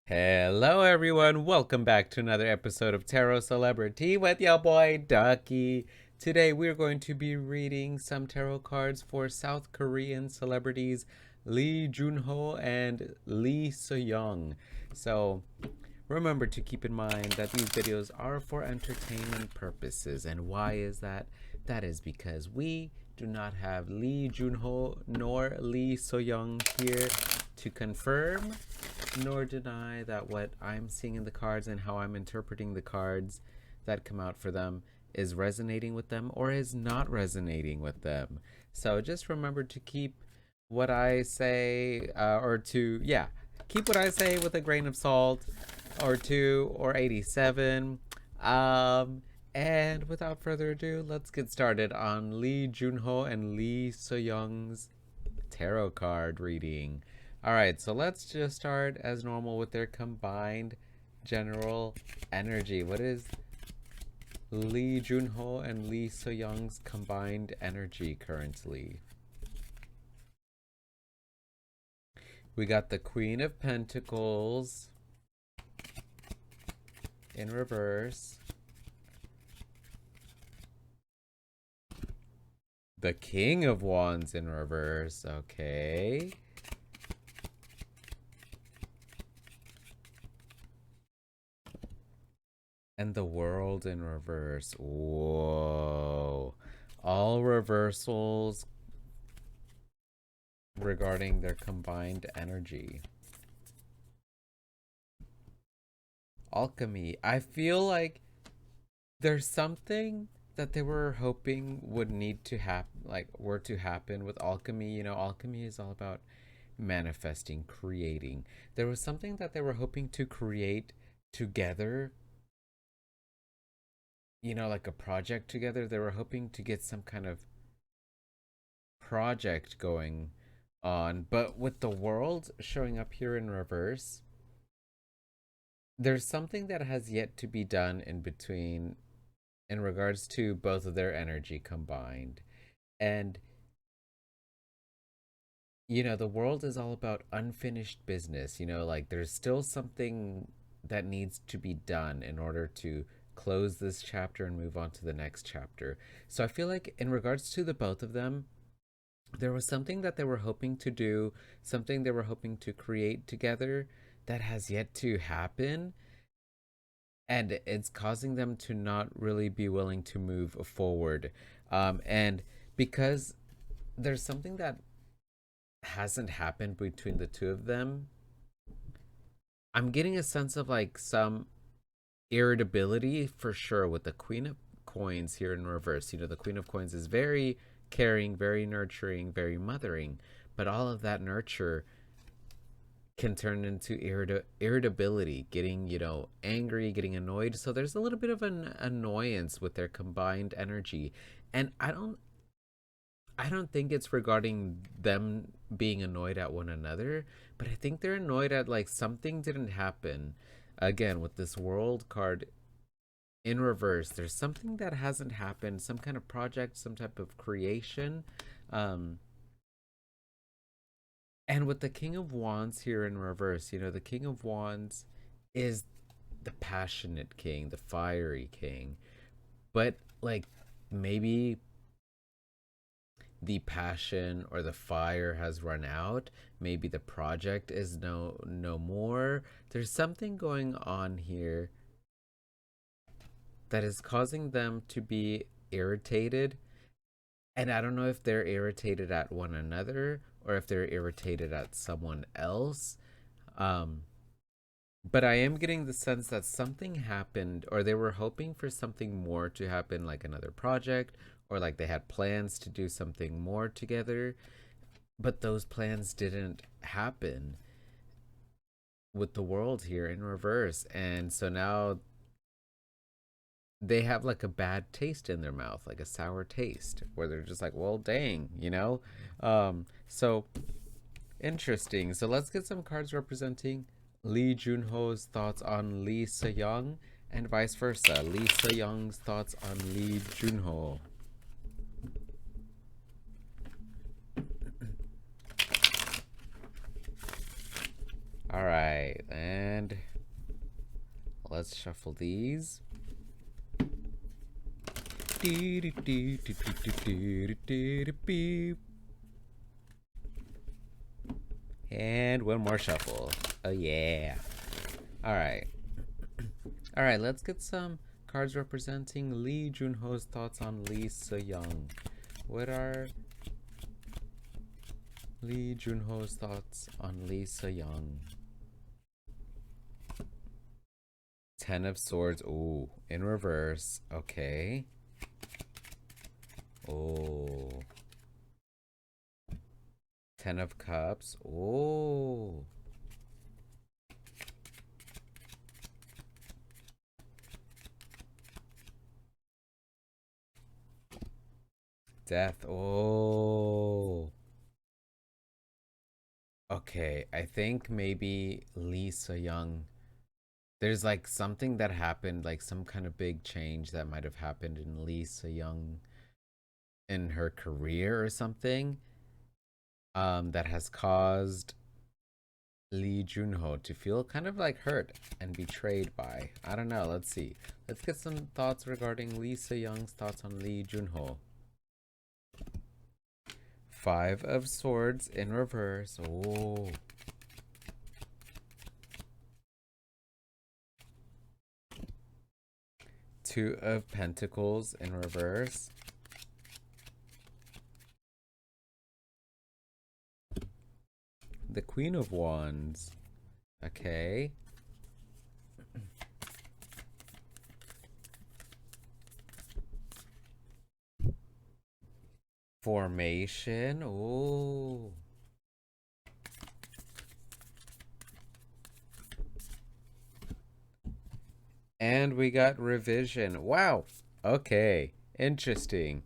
Hello everyone, welcome back to another episode of Tarot CelebriTEA with your boy Ducky. Today we're going to be reading some tarot cards for South Korean celebrities Lee Jun-ho and Lee So-young. So remember to keep in mind that these videos are for entertainment purposes. And why is that? That is because we do not have Lee Jun-ho nor Lee So-young here to confirm nor deny that what I'm seeing in the cards and how I'm interpreting the cards that come out for them is resonating with them or is not resonating with them. So just remember to keep what I say, keep what I say with a grain of salt, or 2, or 87. And without further ado, let's get started on Lee Jun-ho and Lee So-young's tarot card reading. Alright, so let's just start as normal with their combined general energy. What is Lee Jun-ho and Lee So-young's combined energy currently? We got the Queen of Pentacles in reverse. The King of Wands in reverse. Okay. And the World in reverse. Whoa. All reversals regarding their combined energy. Alchemy. I feel like there's something that they were hoping would need to happen, were to happen with alchemy. You know, alchemy is all about manifesting, creating. There was something that they were hoping to create together, you know, like a project together. They were hoping to get some kind of project going on, but with the World showing up here in reverse, there's something that has yet to be done in between in regards to both of their energy combined. And you know, the World is all about unfinished business. You know, like there's still something that needs to be done in order to close this chapter and move on to the next chapter. So I feel like in regards to the both of them, there was something that they were hoping to do, something they were hoping to create together that has yet to happen. And it's causing them to not really be willing to move forward. And because there's something that hasn't happened between the two of them, I'm getting a sense of like some irritability for sure with the Queen of Coins here in reverse. You know, the Queen of Coins is very caring, very nurturing, very mothering, but all of that nurture can turn into irritability, getting, you know, angry, getting annoyed. So there's a little bit of an annoyance with their combined energy. And I don't think it's regarding them being annoyed at one another, but I think they're annoyed at like something didn't happen. Again, with this World card in reverse, there's something that hasn't happened, some kind of project, some type of creation. Um, and with the King of Wands here in reverse, you know, the King of Wands is the passionate king, the fiery king. But like maybe the passion or the fire has run out. Maybe the project is no more. There's something going on here that is causing them to be irritated. And I don't know if they're irritated at one another or if they're irritated at someone else. Um, but I am getting the sense that something happened, or they were hoping for something more to happen, like another project, or like they had plans to do something more together, but those plans didn't happen with the World here in reverse. And so now they have like a bad taste in their mouth, like a sour taste, where they're just like, well, dang, you know? So interesting. So let's get some cards representing Lee Jun-ho's thoughts on Lee Se-young and vice versa. Lee Se-young's thoughts on Lee Jun-ho. All right, and let's shuffle these. And one more shuffle. Oh yeah. All right. All right, let's get some cards representing Lee Jun-ho's thoughts on Lee Se-young. What are Lee Jun-ho's thoughts on Lee Se-young? Ten of Swords. Ooh, in reverse. Okay. Oh. Ten of Cups. Oh. Death. Oh. Okay, I think maybe Lee Se-young. There's like something that happened, like some kind of big change that might have happened in Lee Se-young in her career or something, that has caused Lee Jun-ho to feel kind of like hurt and betrayed by. I don't know. Let's see. Let's get some thoughts regarding Lee Se-young's thoughts on Lee Jun-ho. Five of Swords in reverse. Oh. Two of Pentacles in reverse. The Queen of Wands. Okay. Formation. Oh. And we got revision. Wow. Okay. Interesting.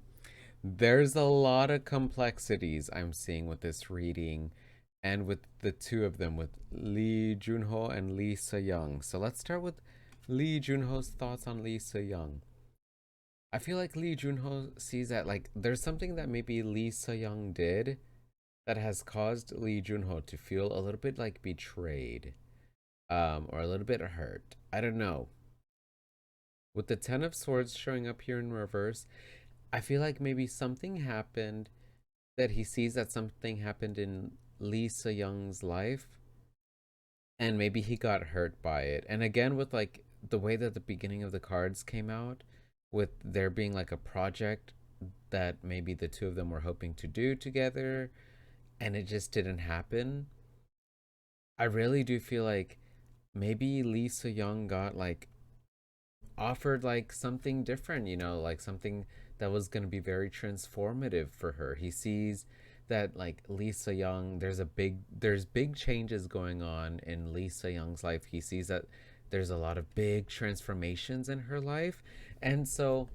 There's a lot of complexities I'm seeing with this reading and with the two of them, with Lee Jun-ho and Lee Se-young. So let's start with Lee Jun-ho's thoughts on Lee Se-young. I feel like Lee Jun-ho sees that like there's something that maybe Lee Se-young did that has caused Lee Jun-ho to feel a little bit like betrayed, or a little bit hurt. I don't know. With the Ten of Swords showing up here in reverse, I feel like maybe something happened, that he sees that something happened in Lee Se-young's life, and maybe he got hurt by it. And again, with like the way that the beginning of the cards came out, with there being like a project that maybe the two of them were hoping to do together, and it just didn't happen. I really do feel like maybe Lee Se-young got like offered like something different, like something that was going to be very transformative for her. He sees that like Lee Se-young, there's big changes going on in Lee Se-young's life. He sees that there's a lot of big transformations in her life. And so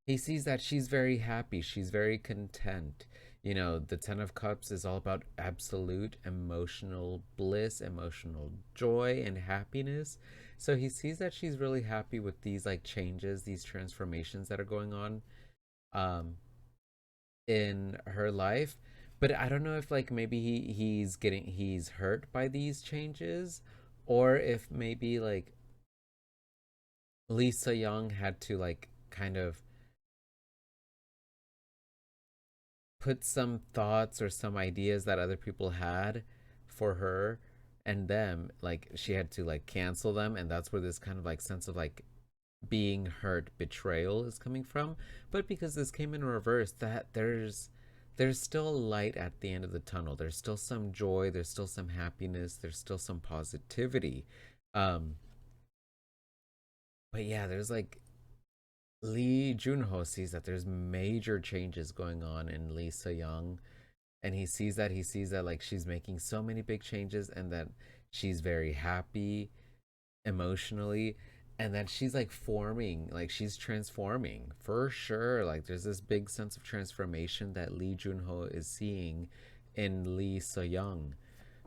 he sees that she's very happy, she's very content. The Ten of Cups is all about absolute emotional bliss, emotional joy, and happiness. So he sees that she's really happy with these like changes, these transformations that are going on, um, in her life. But I don't know if like maybe he's hurt by these changes, or if maybe like Lee Se-young had to like kind of put some thoughts or some ideas that other people had for her and them, like she had to like cancel them, and that's where this kind of like sense of like being hurt, betrayal is coming from. But because this came in reverse, that there's still light at the end of the tunnel. There's still some joy, there's still some happiness, there's still some positivity. um but yeah, there's like Lee Jun-ho sees that there's major changes going on in Lee Se-young, and he sees that like she's making so many big changes, and that she's very happy emotionally, and that she's like forming, like she's transforming for sure. Like there's this big sense of transformation that Lee Jun-ho is seeing in Lee Se-young.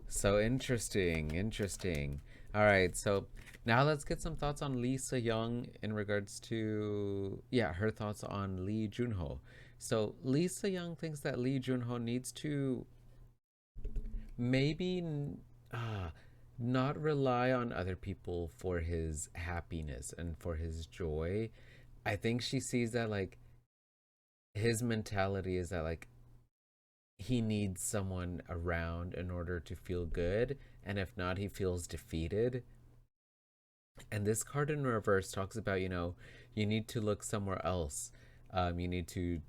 So interesting, interesting. All right, so now let's get some thoughts on Lee Se-young in regards to, yeah, her thoughts on Lee Jun-ho. So Lee Se-young thinks that Lee Jun-ho needs to maybe, ah, not rely on other people for his happiness and for his joy. I think she sees that like his mentality is that like he needs someone around in order to feel good, and if not, he feels defeated. And this card in reverse talks about, you need to look somewhere else. You need to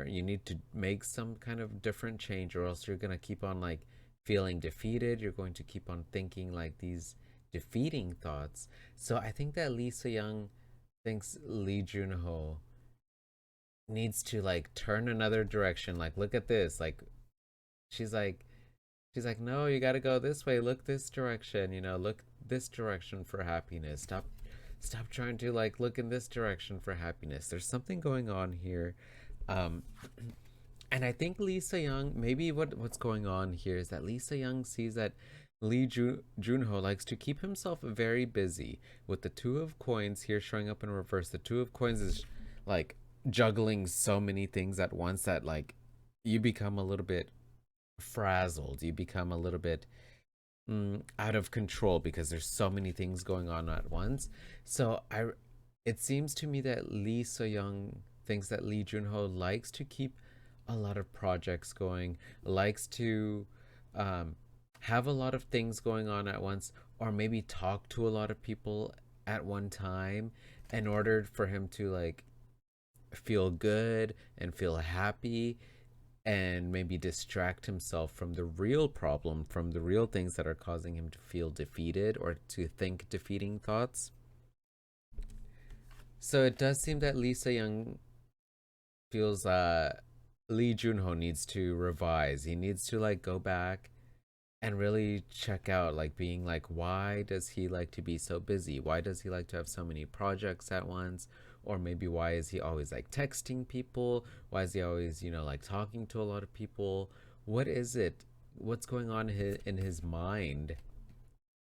you need to make some kind of different change, or else you're going to keep on like feeling defeated. You're going to keep on thinking like these defeating thoughts. So I think that Lisa Young thinks Lee Junho needs to like turn another direction. Like, look at this. Like, she's like, no, you got to go this way. Look this direction. Look this direction for happiness. Stop trying to like look in this direction for happiness. There's something going on here. Um, and I think Lisa Young, maybe what's going on here is that Lisa Young sees that Junho likes to keep himself very busy with the Two of Coins here showing up in reverse. The Two of Coins is like juggling so many things at once that like you become a little bit frazzled. You become a little bit out of control because there's so many things going on at once. So it seems to me that Lee So Young thinks that Lee Junho likes to keep a lot of projects going, likes to have a lot of things going on at once, or maybe talk to a lot of people at one time in order for him to like feel good and feel happy, and maybe distract himself from the real problem, from the real things that are causing him to feel defeated or to think defeating thoughts. So it does seem that Lisa Young feels Lee Junho needs to revise. He needs to like go back and really check out like being like, why does he like to be so busy? Why does he like to have so many projects at once? Or maybe why is he always like texting people? Why is he always, like talking to a lot of people? What is it? What's going on in his mind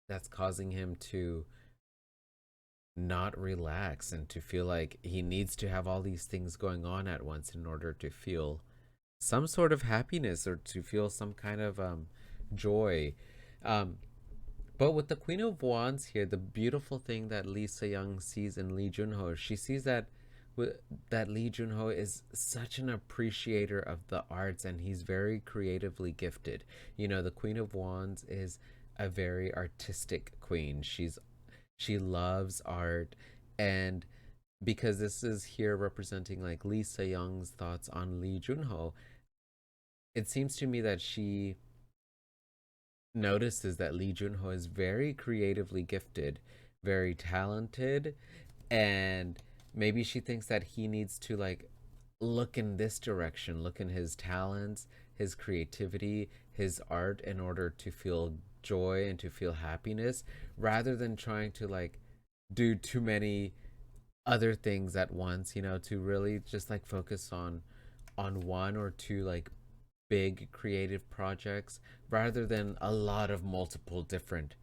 that's causing him to not relax and to feel like he needs to have all these things going on at once in order to feel some sort of happiness or to feel some kind of joy? Um, but with the Queen of Wands here, the beautiful thing that Lisa Young sees in Lee Junho, she sees that Lee Junho is such an appreciator of the arts, and he's very creatively gifted. The Queen of Wands is a very artistic queen. She loves art, and because this is here representing like Lisa Young's thoughts on Lee Junho, it seems to me that she notices that Lee Junho is very creatively gifted, very talented, and maybe she thinks that he needs to like look in this direction, look in his talents, his creativity, his art in order to feel joy and to feel happiness, rather than trying to like do too many other things at once, to really just like focus on one or two like big creative projects rather than a lot of multiple different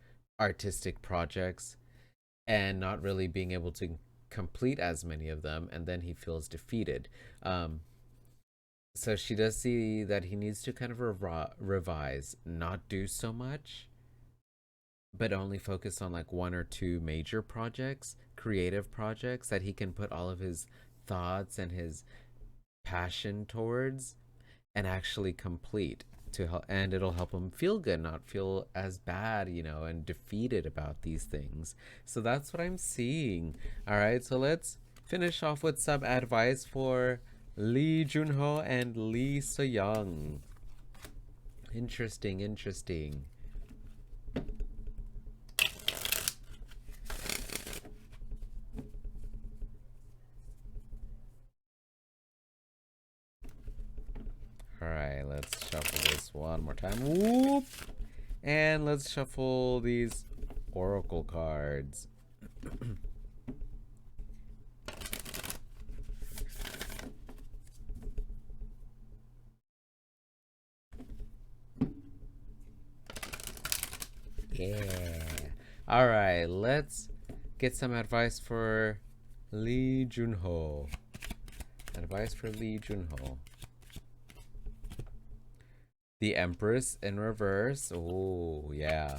artistic projects, and not really being able to complete as many of them, and then he feels defeated. So she does see that he needs to kind of revise, not do so much, but only focus on like one or two major projects, creative projects that he can put all of his thoughts and his passion towards and actually complete, to help, and it'll help him feel good, not feel as bad, and defeated about these things. So that's what I'm seeing. All right, so let's finish off with some advice for Lee Junho and Lee So Young. Interesting. All right, let's shuffle this one more time. Whoop! And let's shuffle these oracle cards. Yeah. All right, let's get some advice for Lee Junho. Advice for Lee Junho. The Empress in reverse. Oh, yeah.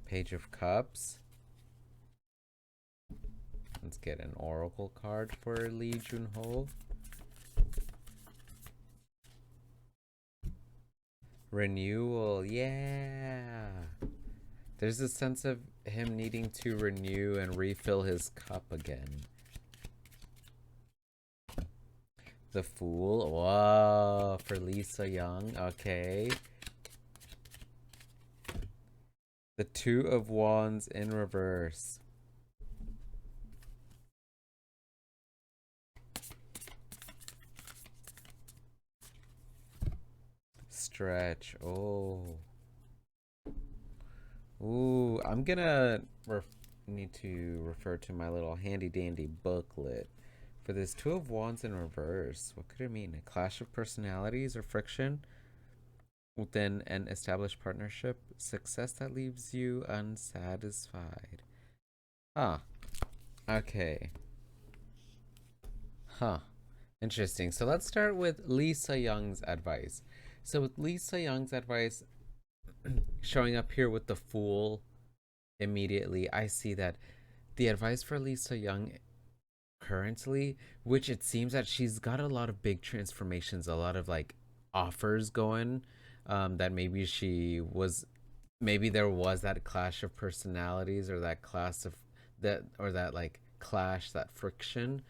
Page of Cups. Let's get an oracle card for Lee Jun-ho. Renewal, yeah. There's a sense of him needing to renew and refill his cup again. The Fool, whoa, for Lisa Young, okay. The Two of Wands in reverse. Stretch, oh. Ooh, I'm gonna need to refer to my little handy dandy booklet. For this Two of Wands in reverse, what could it mean? A clash of personalities or friction within an established partnership? Success that leaves you unsatisfied. Huh. Okay. Huh. Interesting. So let's start with Lisa Young's advice. So with Lisa Young's advice showing up here with the Fool immediately, I see that the advice for Lisa Young currently, which it seems that she's got a lot of big transformations, a lot of like offers going, that maybe there was that clash of personalities or that class of that or that like clash, that friction,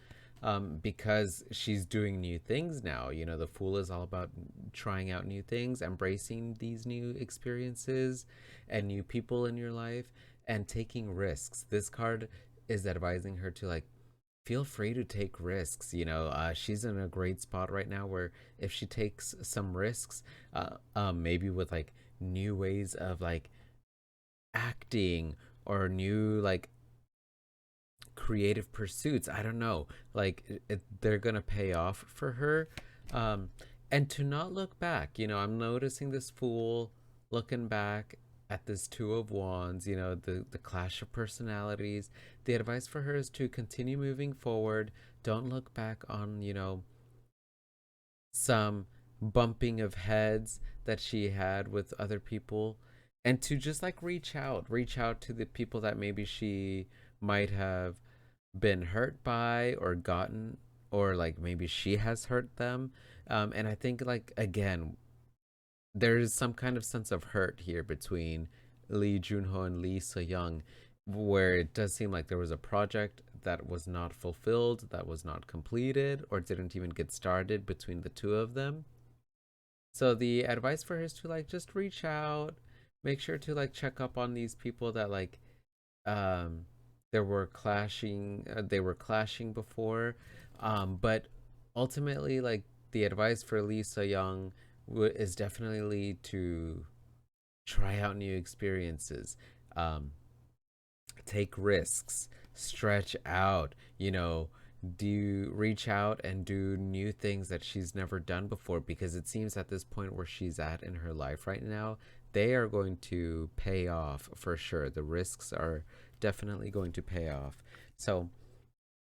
because she's doing new things now. You know, the Fool is all about trying out new things, embracing these new experiences and new people in your life and taking risks. This card is advising her to like feel free to take risks. You know, she's in a great spot right now where if she takes some risks, maybe with like new ways of like acting or new like creative pursuits, I don't know, like they're gonna pay off for her. um and to not look back. You know, I'm noticing this Fool looking back at this Two of Wands, you know, the clash of personalities. The advice for her is to continue moving forward. Don't look back on, you know, some bumping of heads that she had with other people, and to just like reach out to the people that maybe she might have been hurt by or gotten, or like maybe she has hurt them. And I think like again, there's some kind of sense of hurt here between Lee Junho and Lee So Young, where it does seem like there was a project that was not fulfilled, that was not completed, or didn't even get started between the two of them. So the advice for her is to like just reach out, make sure to like check up on these people that like um they were clashing before, but ultimately like the advice for Lisa Young is definitely to try out new experiences, um take risks, stretch out, you know, do reach out and do new things that she's never done before, because it seems at this point where she's at in her life right now, they are going to pay off for sure. The risks are definitely going to pay off. So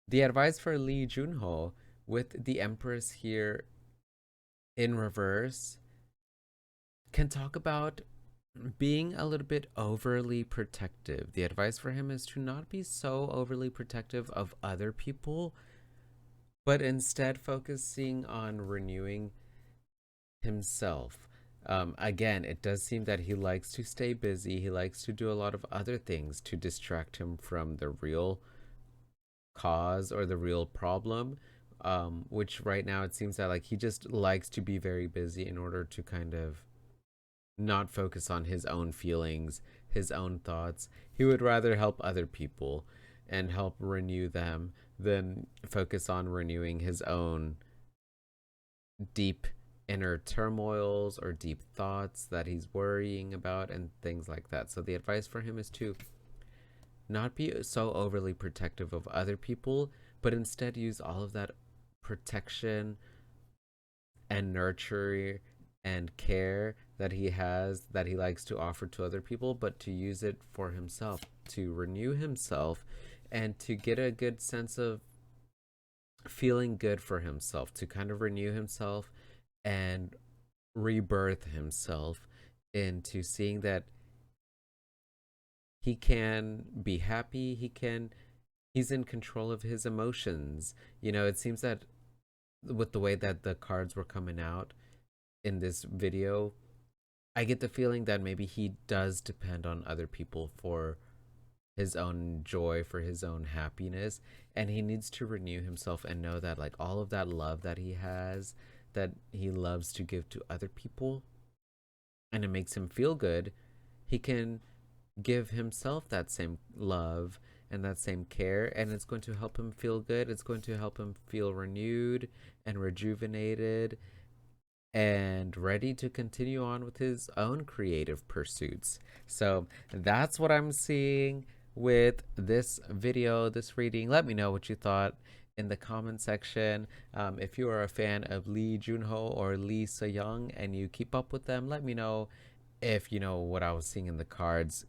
the advice for Lee Junho with the Empress here in reverse can talk about being a little bit overly protective. The advice for him is to not be so overly protective of other people, but instead focusing on renewing himself. Again, it does seem that he likes to stay busy. He likes to do a lot of other things to distract him from the real cause or the real problem. Which right now it seems that like he just likes to be very busy in order to kind of not focus on his own feelings, his own thoughts. He would rather help other people and help renew them than focus on renewing his own deep inner turmoils or deep thoughts that he's worrying about and things like that. So the advice for him is to not be so overly protective of other people, but instead use all of that protection and nurture and care that he has, that he likes to offer to other people, but to use it for himself, to renew himself, and to get a good sense of feeling good for himself, to kind of renew himself and rebirth himself into seeing that He can be happy. He's in control of his emotions. It seems that with the way that the cards were coming out in this video, I get the feeling that maybe he does depend on other people for his own joy, for his own happiness, and he needs to renew himself and know that like all of that love that he has, that he loves to give to other people, and it makes him feel good, he can give himself that same love and that same care, and it's going to help him feel good. It's going to help him feel renewed and rejuvenated and ready to continue on with his own creative pursuits. So that's what I'm seeing with this video, this reading. Let me know what you thought in the comment section. If you are a fan of Lee Jun-ho or Lee Se-young and you keep up with them, let me know if what I was seeing in the cards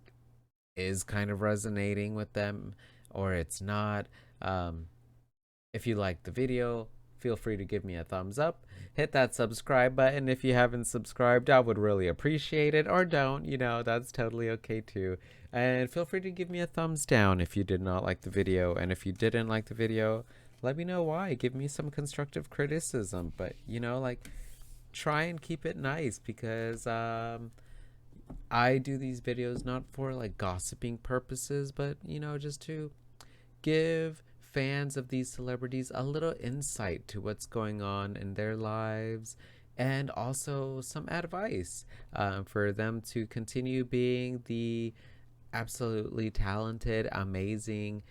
is kind of resonating with them or it's not. If you liked the video, feel free to give me a thumbs up. Hit that subscribe button if you haven't subscribed. I would really appreciate it. Or don't, that's totally okay too. And feel free to give me a thumbs down if you did not like the video. And if you didn't like the video, let me know why. Give me some constructive criticism. But, like, try and keep it nice because I do these videos not for like gossiping purposes, but, just to give fans of these celebrities a little insight to what's going on in their lives and also some advice for them to continue being the absolutely talented, amazing,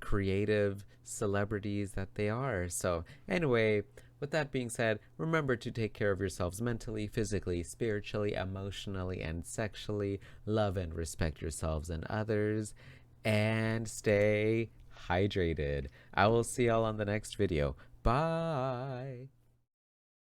creative celebrities that they are. So, anyway, with that being said, remember to take care of yourselves mentally, physically, spiritually, emotionally, and sexually. Love and respect yourselves and others, and stay hydrated. I will see y'all on the next video. Bye.